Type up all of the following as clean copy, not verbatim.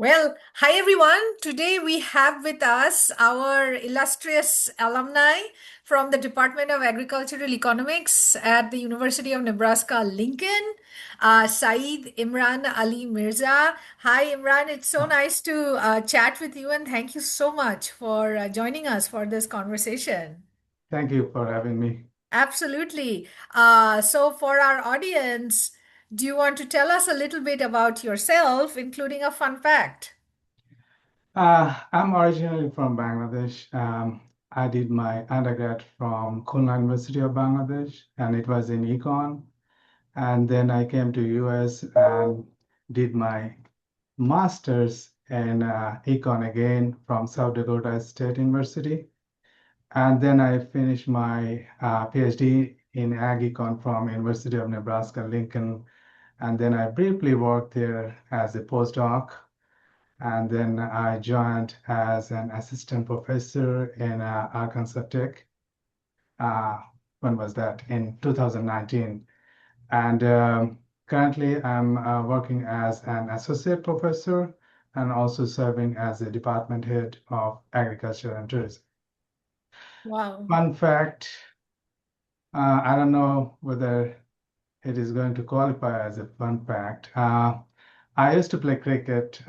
Hi everyone. Today we have with us our illustrious alumni from the Department of Agricultural Economics at the University of Nebraska, Lincoln, Syed Imran Ali Meerza. Hi Imran, it's so nice to chat with you and thank you so much for joining us for this conversation. Thank you for having me. Absolutely. So for our audience, do you want to tell us a little bit about yourself, including a fun fact? I'm originally from Bangladesh. I did my undergrad from Khulna University of Bangladesh, and it was in econ. And then I came to US and did my master's in econ again from South Dakota State University. And then I finished my PhD in ag econ from University of Nebraska Lincoln. And then I briefly worked there as a postdoc. And then I joined as an assistant professor in Arkansas Tech. Uh, when was that? In 2019. And currently, I'm working as an associate professor and also serving as the department head of agriculture and tourism. Wow. Fun fact, I don't know whether it is going to qualify as a fun fact. I used to play cricket,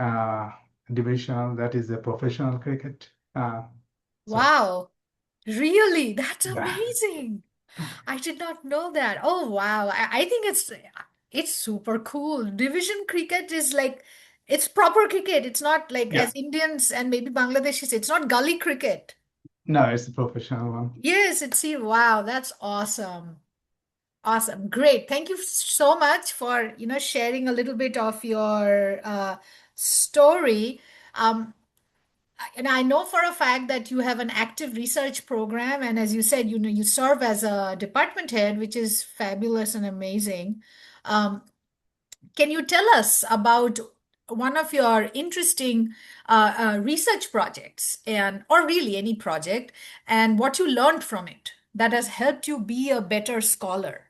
divisional, that is a professional cricket. So Wow. Really? That's yeah, amazing. I did not know that. Oh, wow. I think it's super cool. Division cricket is like it's proper cricket. It's not like yeah. as Indians and maybe Bangladeshis, it's not gully cricket. No, it's a professional one. Yes, it's see, wow, that's awesome. Awesome. Great. Thank you so much for, sharing a little bit of your story. Um, and I know for a fact that you have an active research program, and as you said, you serve as a department head, which is fabulous and amazing. Um, can you tell us about one of your interesting research projects, and or really any project, and what you learned from it that has helped you be a better scholar?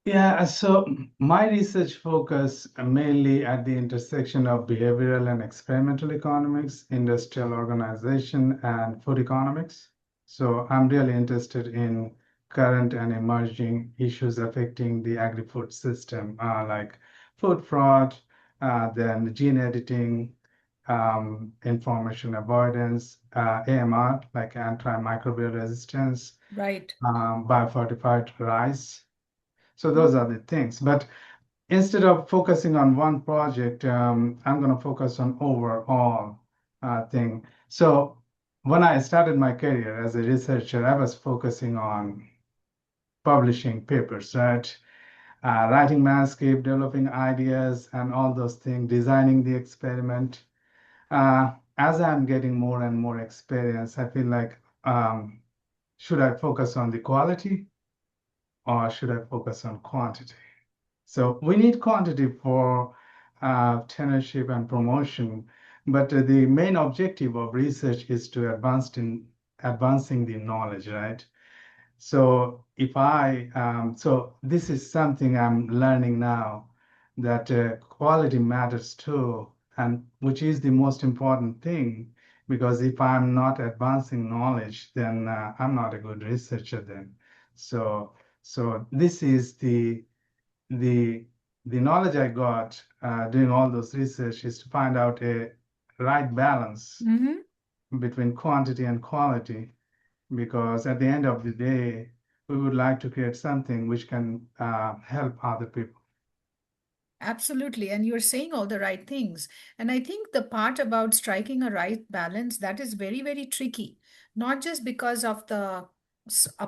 Yeah, so my research focus mainly at the intersection of behavioral and experimental economics, industrial organization, and food economics. So I'm really interested in current and emerging issues affecting the agri-food system, like food fraud, then gene editing, information avoidance, AMR, like antimicrobial resistance, Right. biofortified rice. So those are the things. But instead of focusing on one project, I'm going to focus on overall thing. So when I started my career as a researcher, I was focusing on publishing papers, right? Writing manuscript, developing ideas, and all those things, designing the experiment. As I'm getting more and more experience, I feel like should I focus on the quality or should I focus on quantity? So we need quantity for tenureship and promotion, but the main objective of research is to advancing the knowledge, right? So so this is something I'm learning now that quality matters too, and which is the most important thing, because if I'm not advancing knowledge, then I'm not a good researcher then. So, so this is the the knowledge I got doing all those research is to find out a right balance Mm-hmm. between quantity and quality, because at the end of the day, we would like to create something which can help other people. Absolutely. And you're saying all the right things. And I think the part about striking a right balance, that is very, very tricky. Not just because of a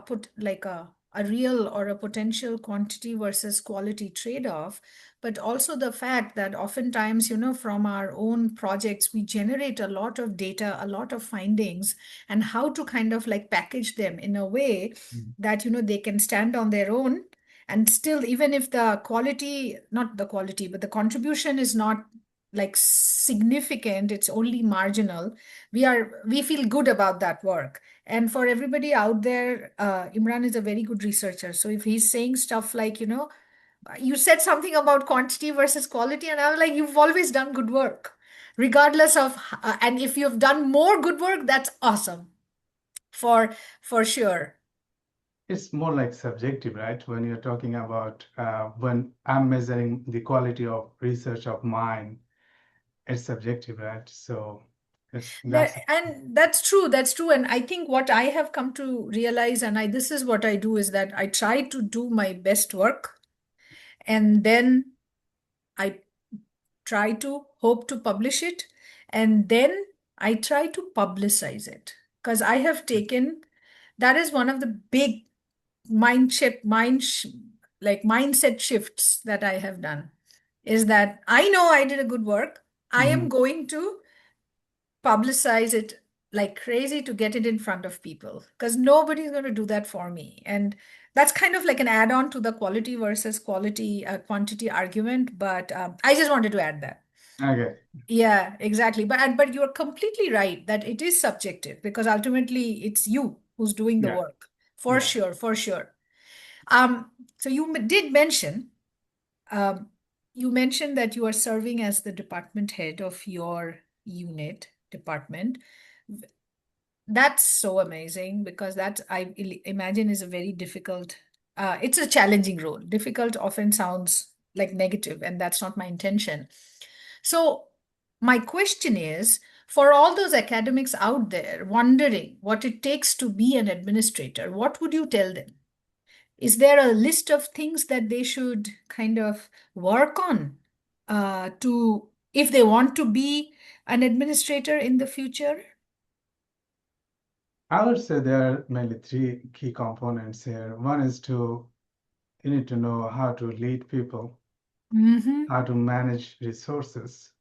put like a real or a potential quantity versus quality trade-off, but also the fact that oftentimes, from our own projects, we generate a lot of data, a lot of findings, and how to kind of like package them in a way Mm. that, they can stand on their own and still, even if the quality, not the quality, but the contribution is not like significant, it's only marginal, we feel good about that work. And for everybody out there, Imran is a very good researcher, so if he's saying stuff like, You said something about quantity versus quality, and I was like, you've always done good work, regardless of, and if you've done more good work, that's awesome, for sure. It's more like subjective, right? When you're talking about when I'm measuring the quality of research of mine, it's subjective, right? So that's And that's true. That's true. And I think what I have come to realize, and this is what I do, is that I try to do my best work, and then I try to hope to publish it, and then I try to publicize it. Because I have taken, that is one of the big mind shift, like mindset shifts that I have done, is that I know I did a good work. I am Mhm. going to publicize it like crazy to get it in front of people, because nobody's going to do that for me. And that's kind of like an add-on to the quality versus quality quantity argument, but I just wanted to add that. Okay. Yeah, exactly. But you're completely right that it is subjective, because ultimately it's you who's doing the Yeah. work. For Yeah. sure, for sure. So did mention, um, you mentioned that you are serving as the department head of your unit department. That's so amazing, because that, imagine, is a very difficult, it's a challenging role. Difficult often sounds like negative, and that's not my intention. So, my question is, for all those academics out there wondering what it takes to be an administrator, what would you tell them? Is there a list of things that they should kind of work on, to, if they want to be an administrator in the future? I would say there are mainly three key components here. One is to you need to know how to lead people, Mm-hmm. how to manage resources,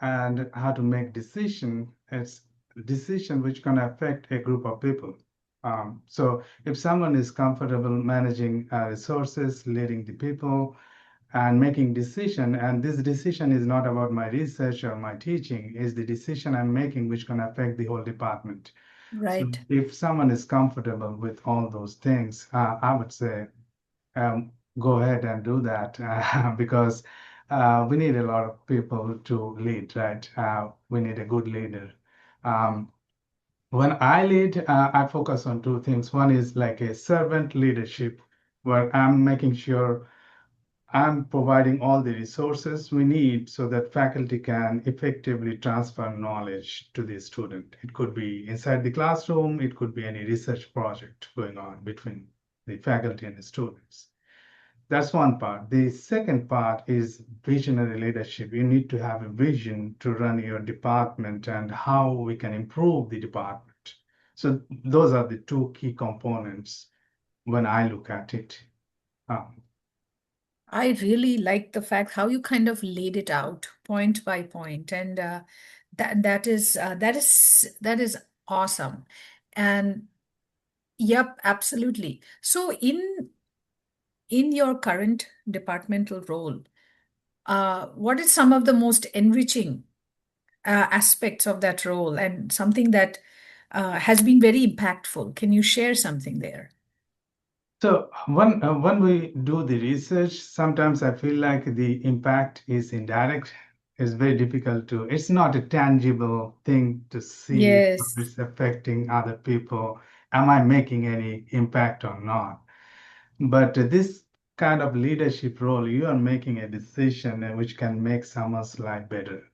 and how to make decision. It's decision which can affect a group of people. So if someone is comfortable managing resources, leading the people, and making decision, and this decision is not about my research or my teaching, is the decision I'm making which can affect the whole department. So Right. if someone is comfortable with all those things, I would say um, go ahead and do that because we need a lot of people to lead, right? We need a good leader. Um, when I lead, I focus on two things. One is like a servant leadership, where I'm making sure I'm providing all the resources we need so that faculty can effectively transfer knowledge to the student. It could be inside the classroom, it could be any research project going on between the faculty and the students. That's one part. The second part is visionary leadership. You need to have a vision to run your department and how we can improve the department. So those are the two key components when I look at it. Um, I really like the fact how you kind of laid it out point by point, and that is awesome. And yep, absolutely. So in your current departmental role, what is some of the most enriching aspects of that role, and something that has been very impactful? Can you share something there? So when we do the research, sometimes I feel like the impact is indirect. It's very difficult to. It's not a tangible thing to see how Yes. it's affecting other people. Am I making any impact or not? But this kind of leadership role, you are making a decision which can make someone's life better,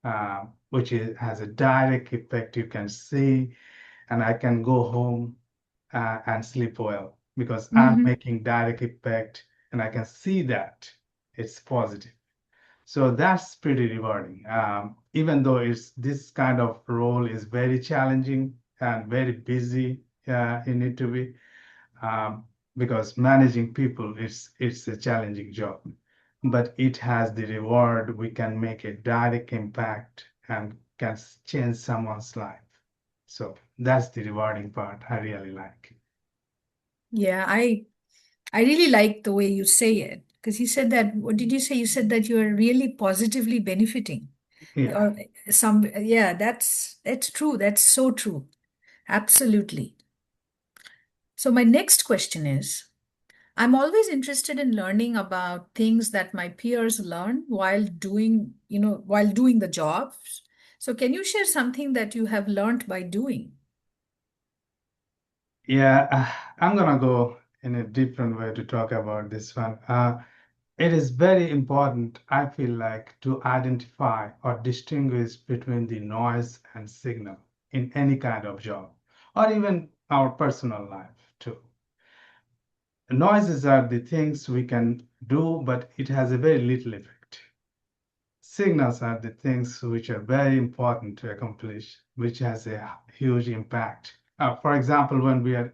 has a direct effect. You can see, and I can go home and sleep well because I'm Mm-hmm. making direct impact and I can see that it's positive. So that's pretty rewarding. Even though it's this kind of role is very challenging and very busy in it to be, um, because managing people it's a challenging job, but it has the reward. We can make a direct impact and can change someone's life. So that's the rewarding part I really like. Yeah, I really like the way you say it, because you said that, what did you say? You said that you are really positively benefiting. Yeah. Or yeah, that's true. That's so true. Absolutely. So my next question is, I'm always interested in learning about things that my peers learn while doing the jobs. So can you share something that you have learned by doing? Yeah, I'm gonna go in a different way to talk about this one. It is very important, I feel like, to identify or distinguish between the noise and signal in any kind of job, or even our personal life too. Noises are the things we can do, but it has a very little effect. Signals are the things which are very important to accomplish, which has a huge impact. For example, when we are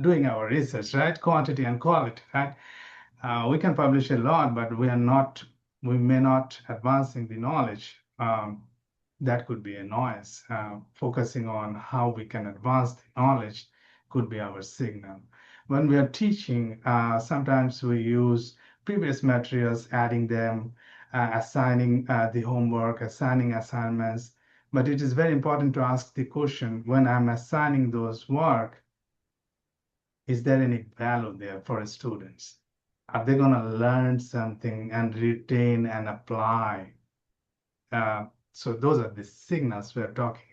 doing our research, right? Quantity and quality, right? We can publish a lot, but we may not advancing the knowledge. That could be a noise. Focusing on how we can advance the knowledge could be our signal. When we are teaching, sometimes we use previous materials, adding them, assigning the homework, assigning assignments. But it is very important to ask the question when I'm assigning those work, is there any value there for students? Are they going to learn something and retain and apply? So those are the signals we're talking.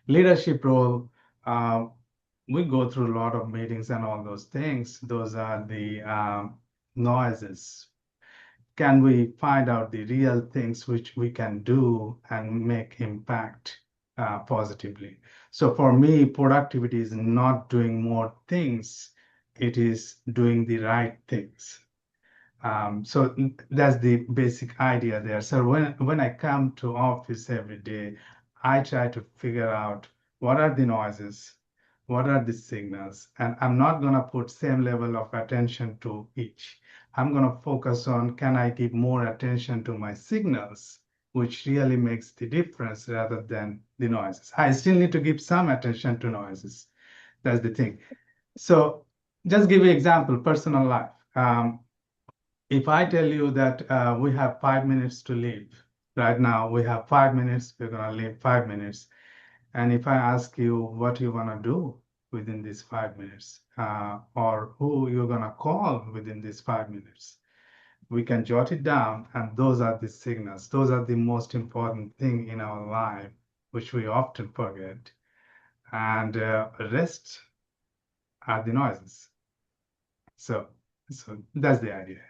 Leadership role, uh, we go through a lot of meetings and all those things. Those are the noises. Can we find out the real things which we can do and make impact positively? So for me, productivity is not doing more things, it is doing the right things. So that's the basic idea there. So when I come to office every day, I try to figure out what are the noises, what are the signals, and I'm not going to put same level of attention to each. I'm going to focus on can I give more attention to my signals, which really makes the difference rather than the noises. I still need to give some attention to noises. That's the thing. So just give you example, personal life. If I tell you that we have 5 minutes to leave, right now we have 5 minutes, we're gonna leave 5 minutes. And if I ask you what you wanna do within these 5 minutes, or who you're gonna call within these 5 minutes, we can jot it down, and those are the signals. Those are the most important thing in our life, which we often forget. And rest are the noises. So, so that's the idea.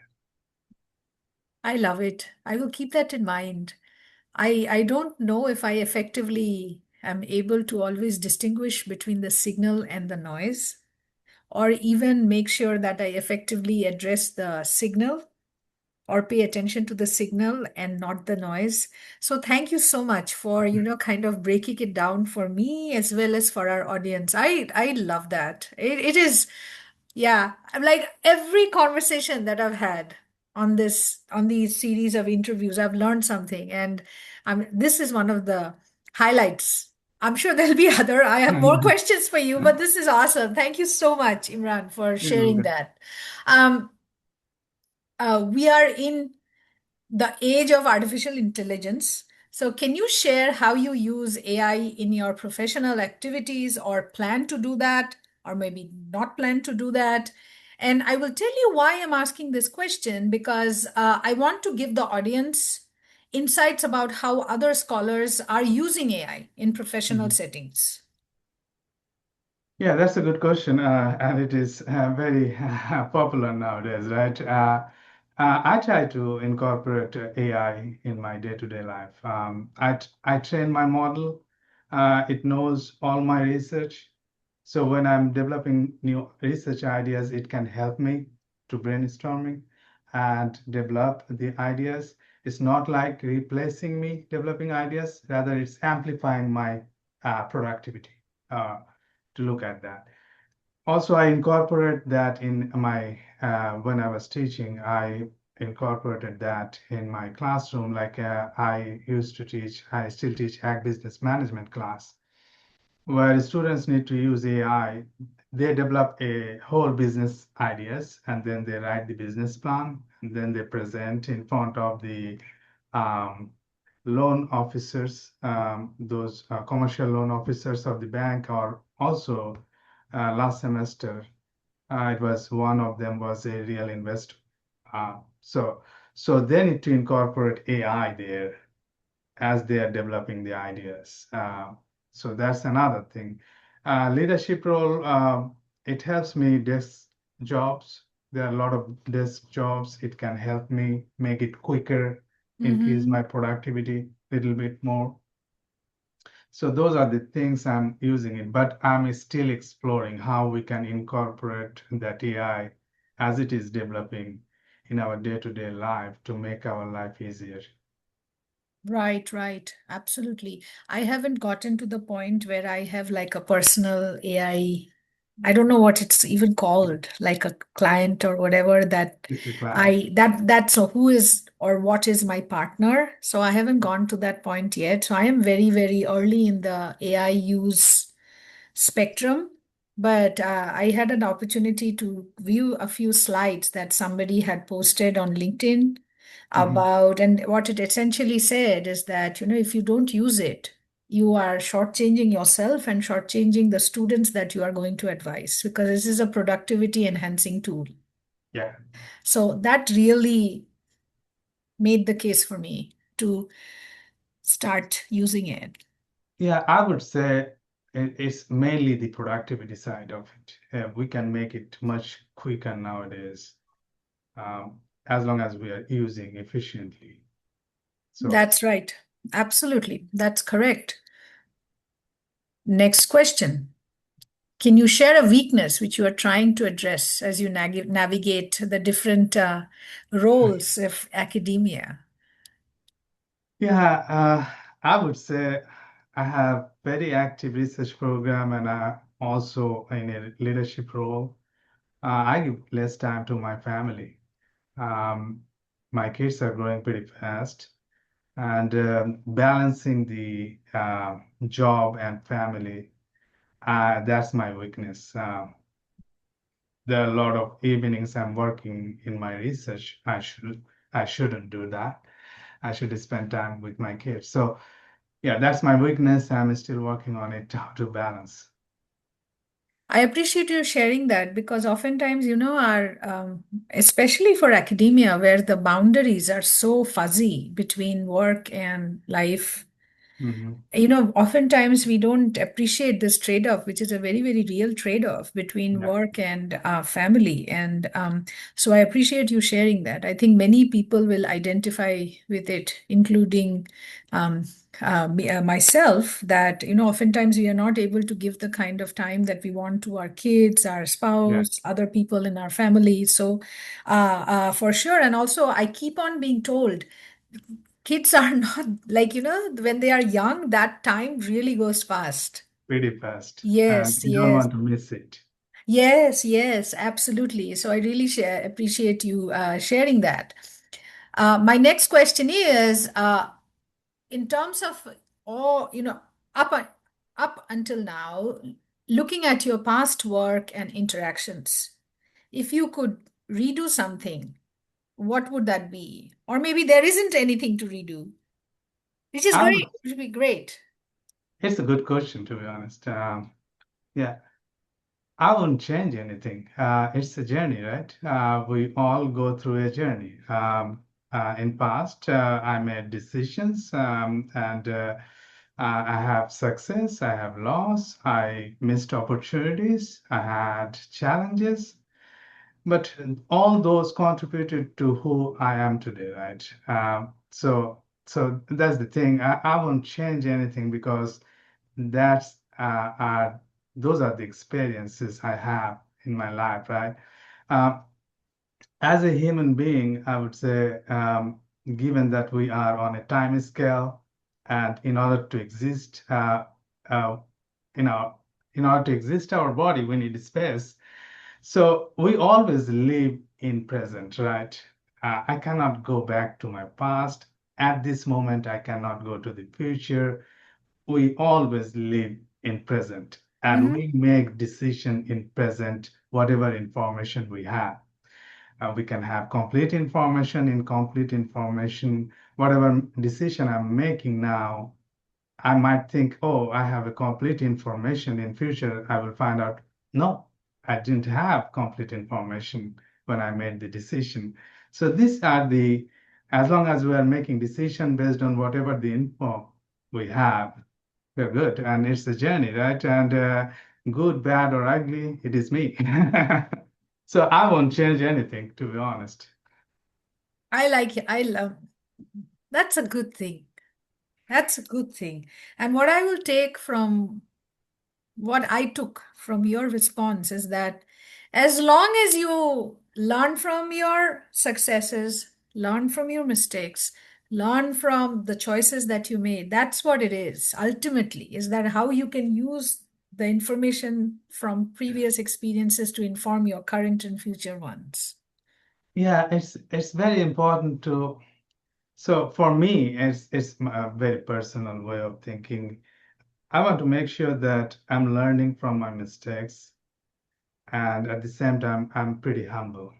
I love it. I will keep that in mind. I don't know if I effectively am able to always distinguish between the signal and the noise, or even make sure that I effectively address the signal or pay attention to the signal and not the noise. So thank you so much for, kind of breaking it down for me as well as for our audience. I love that. It is, yeah, I'm like every conversation that I've had on these series of interviews, I've learned something, and this is one of the highlights. I'm sure there'll be other. I have more questions for you, but this is awesome. Thank you so much, Imran, for sharing that. Um, we are in the age of artificial intelligence. So, can you share how you use AI in your professional activities or plan to do that, or maybe not plan to do that? And I will tell you why I'm asking this question because I want to give the audience insights about how other scholars are using AI in professional settings. Yeah, that's a good question, and it is very popular nowadays, right? I try to incorporate AI in my day-to-day life. I train my model. It knows all my research. So when I'm developing new research ideas, it can help me to brainstorming and develop the ideas. It's not like replacing me developing ideas, rather it's amplifying my productivity. To look at that. Also, I incorporate that in my when I was teaching. I incorporated that in my classroom. Like I used to teach, I still teach ag business management class, where students need to use AI. They develop a whole business ideas, and then they write the business plan, and then they present in front of the um, loan officers, those commercial loan officers of the bank, or also last semester. It was one of them was a real investor. Uh, so so they need to incorporate AI there as they are developing the ideas. So that's another thing. Leadership role, it helps me desk jobs. There are a lot of desk jobs. It can help me make it quicker, increase Mm-hmm. my productivity a little bit more. So those are the things I'm using it, but I'm still exploring how we can incorporate that AI as it is developing in our day-to-day life to make our life easier. Right, right. Absolutely. I haven't gotten to the point where I have like a personal AI. I don't know what it's even called, like a client or whatever that It's a client. that's so who is or what is my partner. So I haven't gone to that point yet. So I am very, very early in the AI use spectrum. But I had an opportunity to view a few slides that somebody had posted on LinkedIn Mhm. about, and what it essentially said is that, if you don't use it, you are shortchanging yourself and shortchanging the students that you are going to advise because this is a productivity enhancing tool. Yeah. So that really made the case for me to start using it. Yeah, I would say it's mainly the productivity side of it. We can make it much quicker nowadays, as long as we are using efficiently. So, That's right. Absolutely. That's correct. Next question. Can you share a weakness which you are trying to address as you navigate the different roles of academia? yeah, I would say I have very active research program and also in a leadership role. I give less time to my family. Um, my kids are growing pretty fast, and balancing the job and family, that's my weakness. There are a lot of evenings I'm working in my research. I shouldn't do that. I should spend time with my kids. So yeah, that's my weakness. I'm still working on it, how to balance. I appreciate you sharing that because oftentimes, our especially for academia, where the boundaries are so fuzzy between work and life, Hmm. oftentimes we don't appreciate this trade-off, which is a very, very real trade-off between Yeah, work and family. And so I appreciate you sharing that. I think many people will identify with it, including um, myself, that, oftentimes we are not able to give the kind of time that we want to our kids, our yeah, spouse, other people in our family. So for sure. And also, I keep on being told kids are not like, when they are young, that time really goes fast. pretty fast. And Yes, you don't yes, want to miss it. yes, yes, absolutely. So I really appreciate you sharing that. My next question is, in terms of all, up un- up until now, looking at your past work and interactions, if you could redo something, what would that be? Or maybe there isn't anything to redo, which is I would, great. It would be great. it's a good question, to be honest. Yeah, I wouldn't change anything. It's a journey, right? We all go through a journey. In past, I made decisions, and I have success, I have loss, I missed opportunities, I had challenges, but all those contributed to who I am today, right? So that's the thing. I won't change anything because that's those are the experiences I have in my life, right? Uh, as a human being, I would say, given that we are on a time scale, and in order to exist, uh, in our in order to exist our body, we need space. So we always live in present, right? I cannot go back to my past. At this moment, I cannot go to the future. We always live in present and Mhm. we make decision in present, whatever information we have. We can have complete information, incomplete information, whatever decision I'm making now. I might think, oh, I have a complete information. In future, I will find out, no, I didn't have complete information when I made the decision. So these are the, as long as we are making decision based on whatever the info we have, we're good. And it's a journey, right? And good, bad, or ugly, it is me. So I won't change anything, to be honest. I like it. I love that's a good thing. That's a good thing. And what I will take from what I took from your response is that as long as you learn from your successes, learn from your mistakes, learn from the choices that you made, that's what it is ultimately. Is that how you can use the information from previous experiences to inform your current and future ones? Yeah, it's very important to. So for me, it's a very personal way of thinking. I want to make sure that I'm learning from my mistakes, and at the same time, I'm pretty humble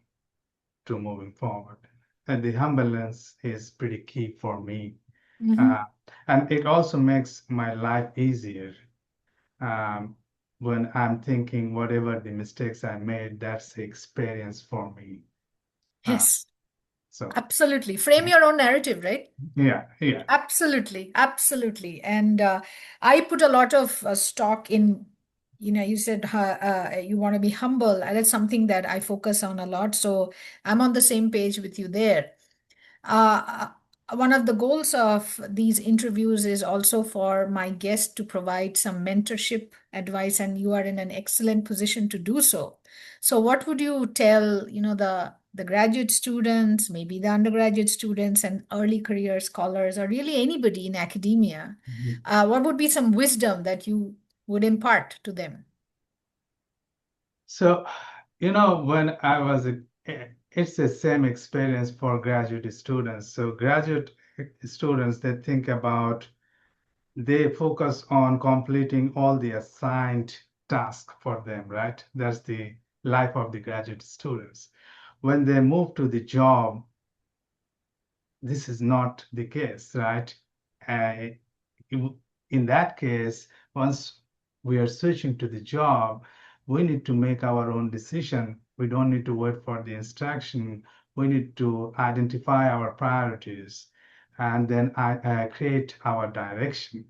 to moving forward. And the humbleness is pretty key for me. Mhm. Uh, and it also makes my life easier um, when I'm thinking whatever the mistakes I made, that's the experience for me. Uh, Yes, so, absolutely. Frame your own narrative, right? yeah, yeah. Absolutely, absolutely. And I put a lot of stock in, you said you want to be humble, and that's something that I focus on a lot. So I'm on the same page with you there. Uh, One of the goals of these interviews is also for my guest to provide some mentorship advice, and you are in an excellent position to do so. So, what would you tell, the graduate students, maybe the undergraduate students, and early career scholars, or really anybody in academia? Mhm. What would be some wisdom that you would impart to them? So, when I was it's the same experience for graduate students. So, graduate students, they focus on completing all the assigned tasks for them, right? That's the life of the graduate students. When they move to the job, this is not the case, right? Uh, in that case, once we are switching to the job, we need to make our own decision. We don't need to wait for the instruction. We need to identify our priorities and then create our direction.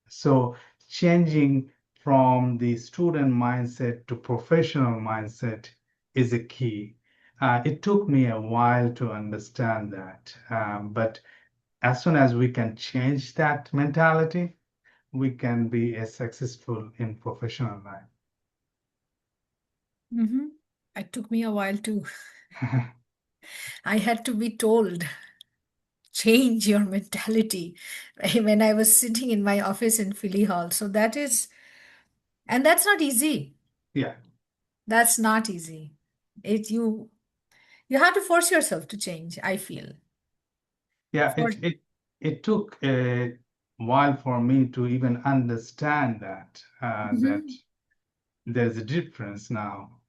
So, changing from the student mindset to professional mindset is a key. It took me a while to understand that. But as soon as we can change that mentality, we can be a successful in professional Hmm. It took me a while too. life. I had to be told, change your mentality when I was sitting in my office in Philly Hall. So and that's not easy. Yeah, That's not easy. You have to force yourself to change, I feel. yeah. For It took a while for me to even understand that Mhm. there's a difference now,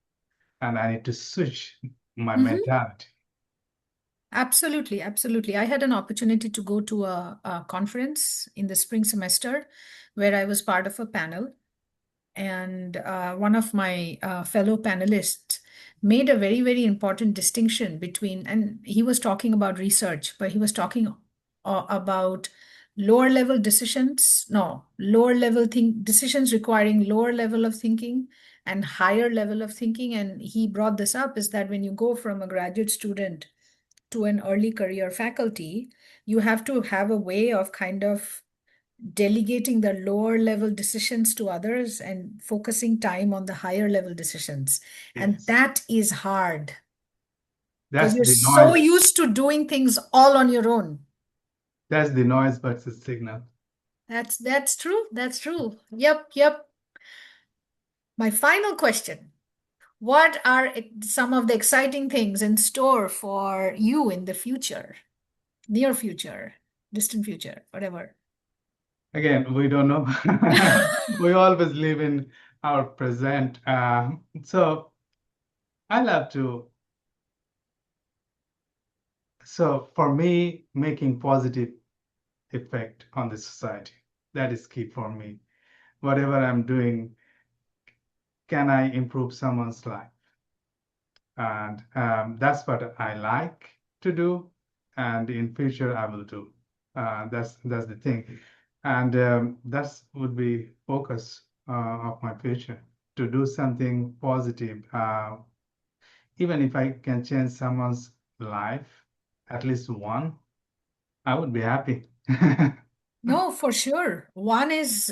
and I need to switch my Mhm. mentality. Absolutely, absolutely. I had an opportunity to go to a conference in the spring semester where I was part of a panel. And one of my fellow panelists made a very, very important distinction between, and he was talking about research, but he was talking about lower level decisions, no, lower level decisions requiring lower level of thinking and higher level of thinking. And he brought this up is that when you go from a graduate student to an early career faculty, you have to have a way of kind of delegating the lower level decisions to others and focusing time on the higher level decisions. And Yes, that is hard because that's you're the so noise. used to doing things all on your own. That's the noise versus signal. That's true. That's true. Yep, yep. My final question. What are some of the exciting things in store for you in the future, near future, distant future, whatever? Again, we don't know. We always live in our present. So I love to. So for me, making positive effect on the society, that is key for me. Whatever I'm doing can I improve someone's life? And that's what I like to do, and in future I will do. That's the thing, and that's would be focus of my future, to do something positive. Even if I can change someone's life, at least one, I would be happy. No, for sure. One is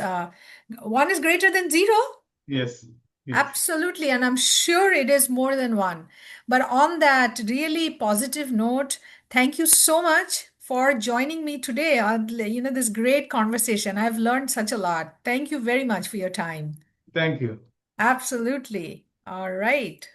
greater than zero. Yes, yes. Absolutely, and I'm sure it is more than one. But on that really positive note, thank you so much for joining me today on this great conversation. I've learned such a lot. Thank you very much for your time. Thank you. Absolutely. All right.